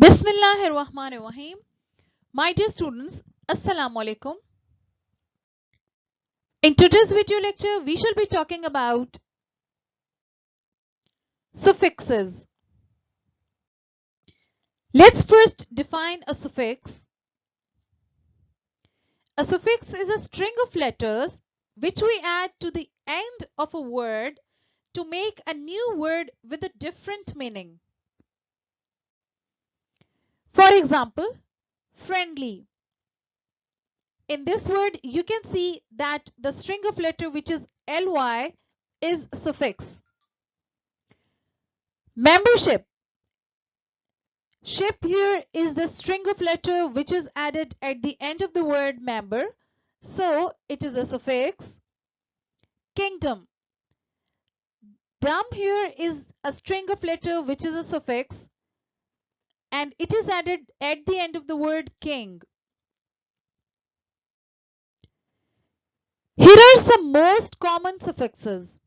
Bismillahirrahmanirrahim. My dear students, Assalamu alaikum. In today's video lecture, we shall be talking about suffixes. Let's first define a suffix. A suffix is a string of letters which we add to the end of a word to make a new word with a different meaning. For example, friendly. In this word, you can see that the string of letter which is ly is suffix. Membership. Ship here is the string of letter which is added at the end of the word member. So it is a suffix. Kingdom. Dum here is a string of letter which is a suffix and it is added at the end of the word king. Here are some most common suffixes.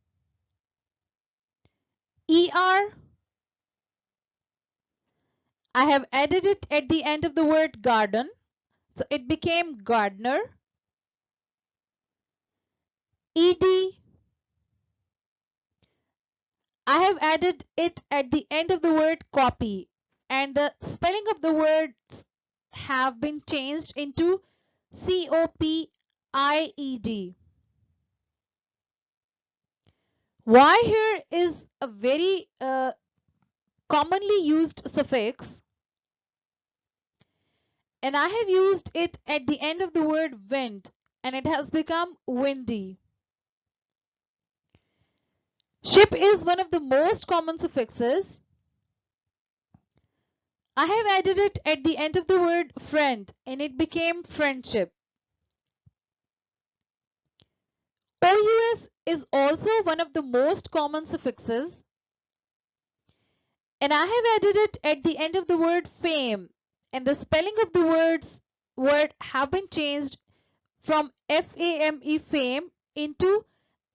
Er. I have added it at the end of the word garden. So it became gardener. Ed. I have added it at the end of the word copy and the spelling of the words have been changed into COPIED. Y here is a very commonly used suffix and I have used it at the end of the word wind and it has become windy. Ship is one of the most common suffixes. I have added it at the end of the word friend and it became friendship. OUS is also one of the most common suffixes and I have added it at the end of the word fame and the spelling of the word have been changed from FAME fame into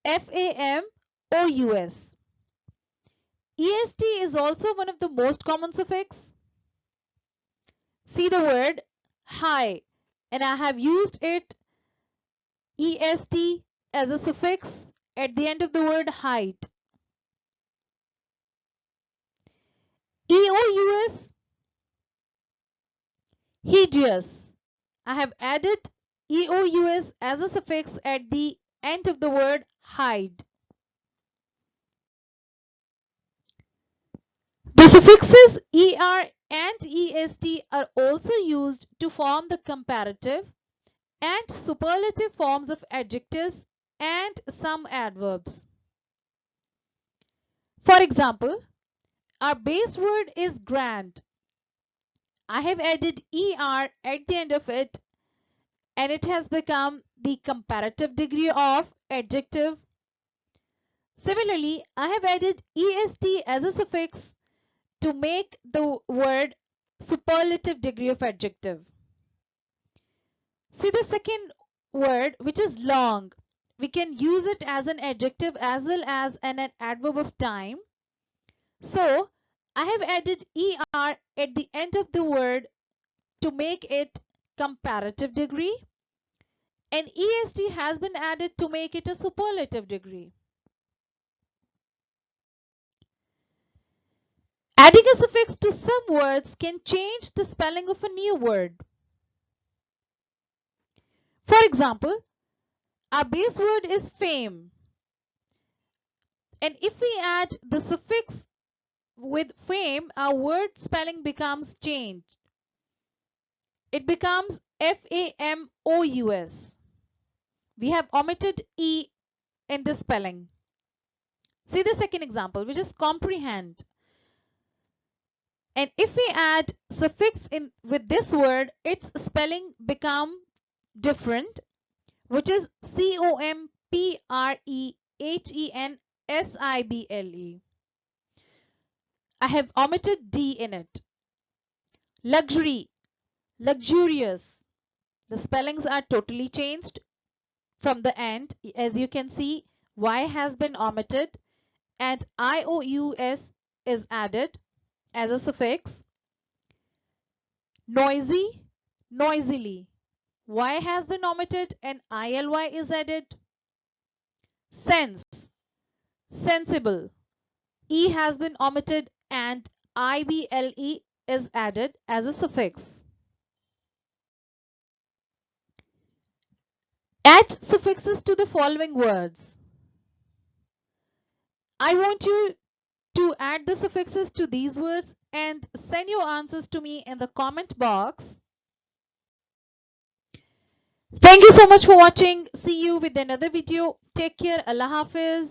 FAMOUS. EST is also one of the most common suffix. See the word high and I have used it EST as a suffix at the end of the word height. EOUS, hideous. I have added EOUS as a suffix at the end of the word hide. The suffixes ER and EST are also used to form the comparative and superlative forms of adjectives and some adverbs. For example, our base word is grand. I have added ER at the end of it and it has become the comparative degree of adjective. Similarly, I have added EST as a suffix to make the word superlative degree of adjective. See the second word which is long. We can use it as an adjective as well as an adverb of time. So I have added ER at the end of the word to make it comparative degree and EST has been added to make it a superlative degree. Adding a suffix to some words can change the spelling of a new word. For example, our base word is fame. And if we add the suffix with fame, our word spelling becomes changed. It becomes FAMOUS. We have omitted E in the spelling. See the second example, which is comprehend. And if we add suffix in with this word, its spelling become different, which is COMPREHENSIBLE. I have omitted D in it. Luxury, luxurious. The spellings are totally changed from the end. As you can see, Y has been omitted and IOUS is added as a suffix. Noisy, noisily. Y has been omitted and ILY is added. Sense, sensible. E has been omitted and IBLE is added as a suffix. Add suffixes to the following words. I want you to add the suffixes to these words and send your answers to me in the comment box. Thank you so much for watching. See you with another video. Take care. Allah Hafiz.